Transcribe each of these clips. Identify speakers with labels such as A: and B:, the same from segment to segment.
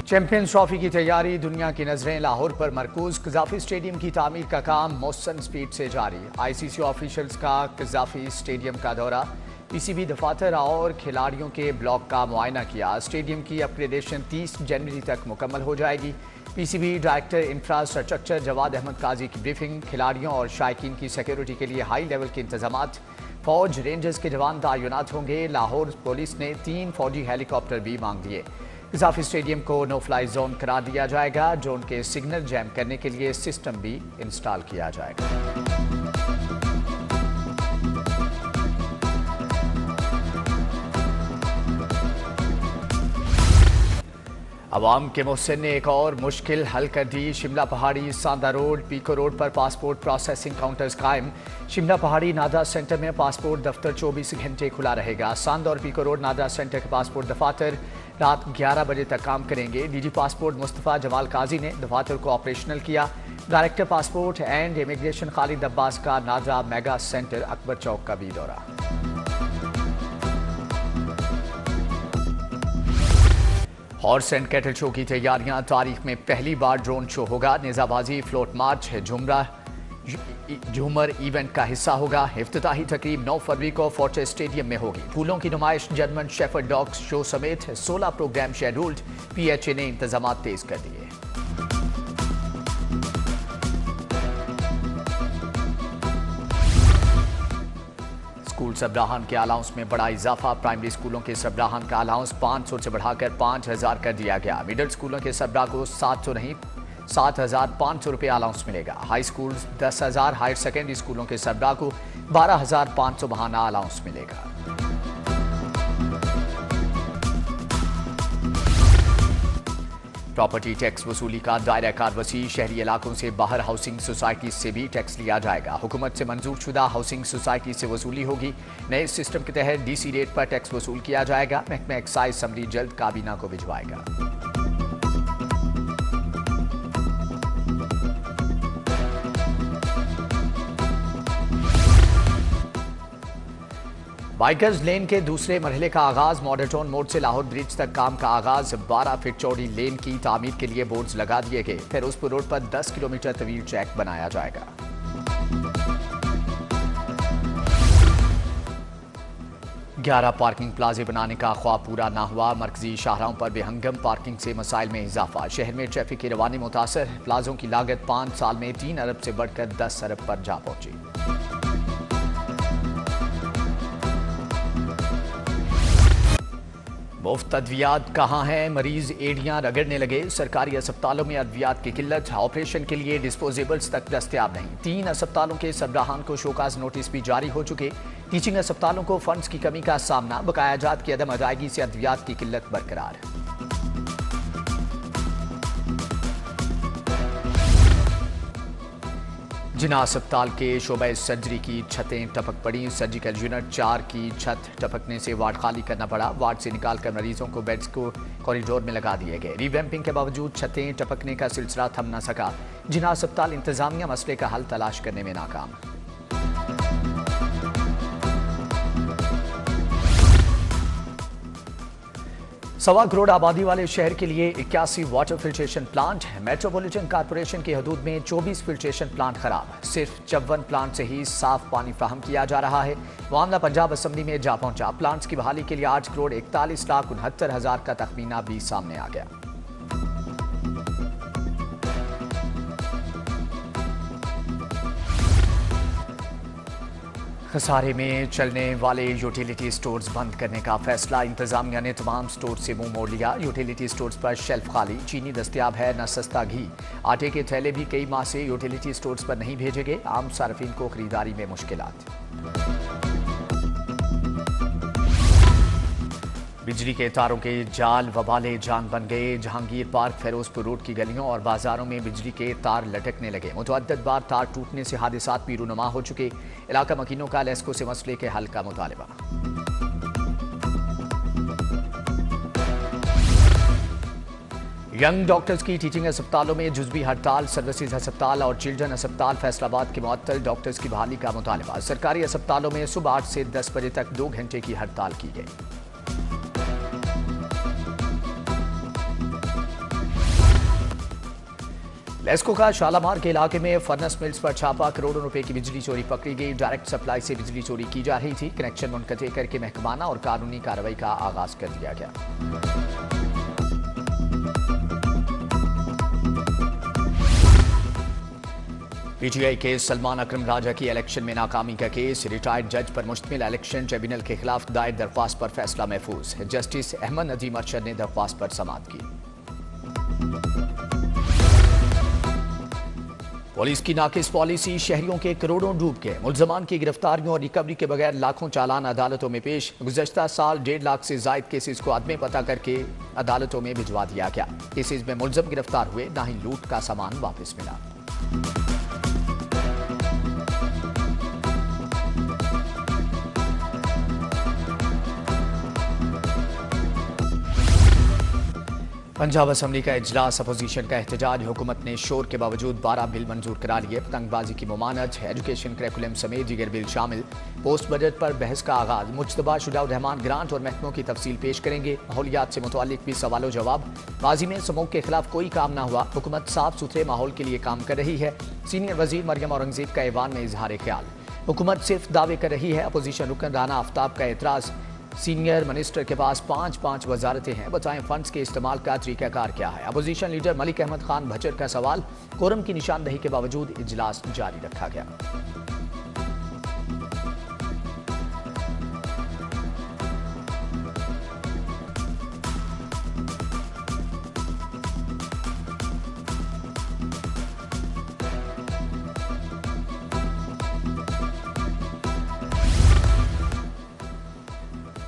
A: Champions trophy की तैयारी, दुनिया की नजरें लाहौर पर मरकूज। कज़ाफी स्टेडियम की तामीर का काम मौसम स्पीड से जारी। आईसीसी ऑफिशियल्स का कज़ाफी स्टेडियम का दौरा, पीसीबी दफातर और खिलाड़ियों के ब्लॉक का मुआयना किया। स्टेडियम की अपग्रेडेशन 30 जनवरी तक मुकम्मल हो जाएगी। PCB director infrastructure Jawad Ahmed Kazi की ब्रीफिंग। खिलाड़ियों और शायकीन की सिक्योरिटी के लिए हाई लेवल के इंतजाम। फौज रेंजर्स के जवान तैनात होंगे। लाहौर पुलिस ने 3 फौजी हेलीकॉप्टर भी मांग लिए। कज़ाफी स्टेडियम को नो फ्लाई जोन करार दिया जाएगा। ड्रोन के सिग्नल जैम करने के लिए सिस्टम भी इंस्टॉल किया जाएगा। अवाम के मुहसिन ने एक और मुश्किल हल कर दी। शिमला पहाड़ी सांदा रोड पीको रोड पर पासपोर्ट प्रोसेसिंग काउंटर्स कायम। शिमला पहाड़ी नादरा सेंटर में पासपोर्ट दफ्तर 24 घंटे खुला रहेगा। सांदा और पीको रोड नादरा सेंटर के पासपोर्ट दफातर रात 11 बजे तक काम करेंगे। डीजी पासपोर्ट मुस्तफ़ा जमाल काजी ने दफातर को ऑपरेशनल किया। Director passport and immigration Khalid Abbas का नादरा मेगा सेंटर अकबर चौक का भी दौरा। हॉर्स एंड कैटल शो की तैयारियां, तारीख में पहली बार ड्रोन शो होगा। नेजाबाजी, फ्लोट मार्च, झूमर इवेंट का हिस्सा होगा। इफ्तिताही तकरीब 9 फरवरी को फोर्ट्रेस स्टेडियम में होगी। फूलों की नुमाइश, जर्मन शेफर्ड डॉग्स शो समेत 16 प्रोग्राम शेड्यूल्ड। पीएचए ने इंतजाम तेज कर दिए। स्कूल सबराहान के अलाउंस में बड़ा इजाफा। प्राइमरी स्कूलों के सबराहान का अलाउंस 500 से बढ़ाकर 5000 कर दिया गया। मिडिल स्कूलों के सबरा को 700 नहीं 7500 रुपये अलाउंस मिलेगा। हाई स्कूल 10,000, हायर सेकेंडरी स्कूलों के सबरा को 12,500 बहाना अलाउंस मिलेगा। प्रॉपर्टी टैक्स वसूली का दायरा कार वसी। शहरी इलाकों से बाहर हाउसिंग सोसाइटी से भी टैक्स लिया जाएगा। हुकूमत से मंजूर शुदा हाउसिंग सोसाइटी से वसूली होगी। नए सिस्टम के तहत डीसी रेट पर टैक्स वसूल किया जाएगा। महकमा एक्साइज असम्बली जल्द काबीना को भिजवाएगा। बाइकर्स लेन के दूसरे मरहले का आगाज। मॉडल टाउन मोड़ से लाहौर ब्रिज तक काम का आगाज। 12 फीट चौड़ी लेन की तामीर के लिए बोर्ड्स लगा दिए गए। फिरोजपुर रोड पर 10 किलोमीटर तवील ट्रैक बनाया जाएगा। ग्यारह पार्किंग प्लाजे बनाने का ख्वाब पूरा ना हुआ। मरकजी शाहराहों पर बेहंगम पार्किंग से मसाइल में इजाफा। शहर में ट्रैफिक की रवानी मुतासर। प्लाजों की लागत 5 साल में 3 अरब से बढ़कर 10 अरब पर जा पहुंची। मुफ्त अद्वियात कहाँ हैं? मरीज एड़ियां रगड़ने लगे। सरकारी अस्पतालों में अद्वियात की किल्लत। ऑपरेशन के लिए डिस्पोजेबल्स तक दस्तयाब नहीं। 3 अस्पतालों के सबराहान को शोकाज नोटिस भी जारी हो चुके। टीचिंग अस्पतालों को फंड्स की कमी का सामना। बकाया जात की अदम अदायगी से अद्वियात की किल्लत बरकरार। जिना अस्पताल के शोबा सर्जरी की छतें टपक पड़ी। सर्जिकल यूनिट 4 की छत टपकने से वार्ड खाली करना पड़ा। वार्ड से निकालकर मरीजों को बेड्स को कॉरिडोर में लगा दिए गए। रिवैम्पिंग के बावजूद छतें टपकने का सिलसिला थम न सका। जिना अस्पताल इंतजामिया मसले का हल तलाश करने में नाकाम। सवा करोड़ आबादी वाले शहर के लिए 81 water filtration plant. Metropolitan corporation की हदूद में 24 फिल्ट्रेशन प्लांट खराब। सिर्फ 54 प्लांट से ही साफ पानी फ्राहम किया जा रहा है। मामला पंजाब असम्बली में जा पहुंचा। प्लांट्स की बहाली के लिए 8 करोड़ 41,69,000 का तखमीना भी सामने आ गया। खसारे में चलने वाले यूटिलिटी स्टोर्स बंद करने का फैसला। इंतजामिया ने तमाम स्टोर से मुंह मोड़ लिया। यूटिलिटी स्टोर्स पर शेल्फ खाली। चीनी दस्तयाब है न सस्ता घी। आटे के थैले भी कई माह से यूटिलिटी स्टोर्स पर नहीं भेजे गए। आम सार्फिन को खरीदारी में मुश्किलात। बिजली के तारों के जाल वबाले जान बन गए। जहांगीर पार्क, फिरोजपुर रोड की गलियों और बाजारों में बिजली के तार लटकने लगे। मुतअद्दिद बार तार टूटने से हादसात भी रूनुमा हो चुके। इलाका मकीनों का लेस्को से मसले के हल का मुतालबा। यंग डॉक्टर्स की टीचिंग अस्पतालों में जुज़वी हड़ताल। सर्विसेज अस्पताल और चिल्ड्रन अस्पताल फैसलाबाद के मुअत्तल। डॉक्टर्स की बहाली का मुतालबा। सरकारी अस्पतालों में सुबह 8 से 10 बजे तक 2 घंटे की हड़ताल की गई। लेस्को का शालामार के इलाके में फर्नेस मिल्स पर छापा, करोड़ों रुपए की बिजली चोरी पकड़ी गई। डायरेक्ट सप्लाई से बिजली चोरी की जा रही थी। कनेक्शन मुनक़ते करके महकमाना और कानूनी कार्रवाई का आगाज कर दिया गया। पीटीआई केस सलमान अकरम राजा की इलेक्शन में नाकामी का केस, रिटायर्ड जज पर मुश्तमिल इलेक्शन ट्रिब्यूनल के खिलाफ दायर दरख्वास्त पर फैसला महफूज। जस्टिस अहमद नदीम अरशद ने दरख्वास्त पर समाअत की। पुलिस की नाकिस पॉलिसी, शहरियों के करोड़ों डूब गए। मुल्जमान की गिरफ्तारियों और रिकवरी के बगैर लाखों चालान अदालतों में पेश। गुज़श्ता साल 1.5 लाख से जायद केसेस को अदमे पता करके अदालतों में भिजवा दिया गया। केसेस में मुल्जम गिरफ्तार हुए, ना ही लूट का सामान वापस मिला। पंजाब असम्बली का इजलास, अपोजिशन का एहतजाज। हुकूमत ने शोर के बावजूद 12 बिल मंजूर करा लिए। पतंगबाजी की मुमानत, एजुकेशन करिकुलम समेत दीगर बिल शामिल। पोस्ट बजट पर बहस का आगाज। मुज्तबा शुजाउर रहमान ग्रांट और महकमों की तफसील पेश करेंगे। माहौलियात से मुतालिक भी सवालों जवाब। माजी में स्मोक के खिलाफ कोई काम ना हुआ, हुकूमत साफ सुथरे माहौल के लिए काम कर रही है। सीनियर वजीर मरियम औरंगजेब का ऐवान में इजहार ख्याल। हुकूमत सिर्फ दावे कर रही है। अपोजिशन रुकन राना आफ्ताब का एतराज। सीनियर मिनिस्टर के पास 5 वजारतें हैं, बताएं फंड्स के इस्तेमाल का तरीकाकार क्या है। अपोजिशन लीडर मलिक अहमद खान भचर का सवाल। कोरम की निशानदही के बावजूद इजलास जारी रखा गया।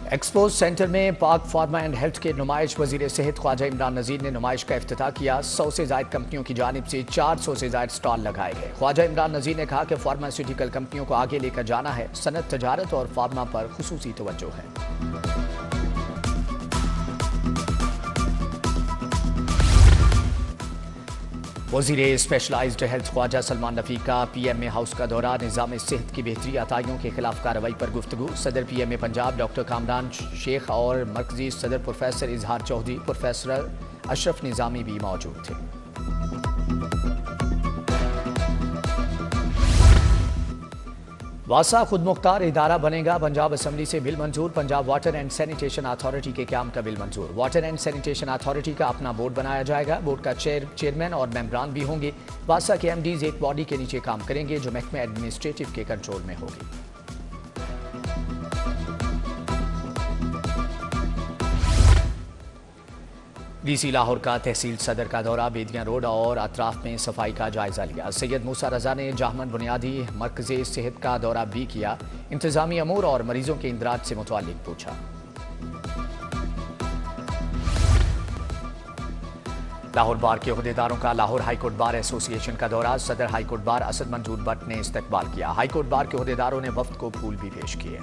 A: एक्सपो सेंटर में पाक फार्मा एंड हेल्थ के नुमाइश। वजीर सेहत ख्वाजा इमरान नजीर ने नुमाइश का इफ्तिताह किया। 100 से ज्यादा कंपनियों की जानिब से 400 से ज्यादा स्टॉल लगाए गए। ख्वाजा इमरान नजीर ने कहा कि फार्मास्यूटिकल कंपनियों को आगे लेकर जाना है। सनत, तजारत और फार्मा पर खुसूसी तवज्जो है। वज़ीर स्पेशलाइज्ड हेल्थ ख्वाजा सलमान रफी का PMA हाउस का दौरा। निज़ाम सेहत की बेहतरी, अताइयों के खिलाफ कार्रवाई पर गुफ्तगू। सदर PMA पंजाब डॉक्टर कामरान शेख और मरकजी सदर प्रोफेसर इजहार चौधरी, प्रोफेसर अशरफ निज़ामी भी मौजूद थे। वासा खुद मुख्तार इदारा बनेगा। पंजाब असम्बली से बिल मंजूर। Punjab water and sanitation authority के क़याम का बिल मंजूर। वाटर एंड सैनिटेशन अथॉरिटी का अपना बोर्ड बनाया जाएगा। बोर्ड का चेयरमैन और मेंबरान भी होंगे। वासा के MDs एक बॉडी के नीचे काम करेंगे जो महकमे एडमिनिस्ट्रेटिव के कंट्रोल में होगी। DC लाहौर का तहसील सदर का दौरा। बेदियां रोड और अतराफ में सफाई का जायजा लिया। सैयद मूसा रजा ने जाहमन बुनियादी मरकज़े सेहत का दौरा भी किया। इंतजामी अमूर और मरीजों के इंदराज से मुतालिक पूछा। लाहौर बार के अहदेदारों का लाहौर हाईकोर्ट बार एसोसिएशन का दौरा। सदर हाईकोर्ट बार असद मंजूर भट्ट ने इस्तकबाल किया। हाईकोर्ट बार के अहदेदारों ने वफ्द को फूल भी पेश किए।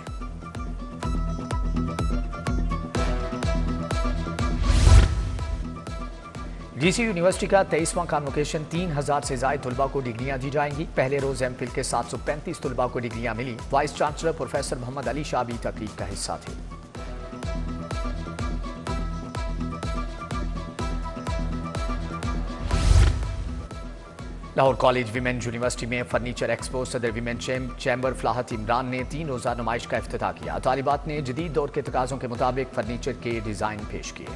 A: DC यूनिवर्सिटी का 23वां कॉन्वोकेशन। 3000 से ज्यादा तुलबा को डिग्रियां दी जाएंगी। पहले रोज MPhil के 735 तुलबा को डिग्रियां मिली। Vice chancellor professor Mohammad Ali Shah भी तकरीब का हिस्सा थे। लाहौर कॉलेज विमेन यूनिवर्सिटी में फर्नीचर एक्सपो। सदर विमेन चैम्बर फलाहत इमरान ने 3 रोजा नुमाइश का इफ्तिताह किया। तालिबात ने जदीद दौर के तकाज़ों के मुताबिक फर्नीचर के डिजाइन पेश किए।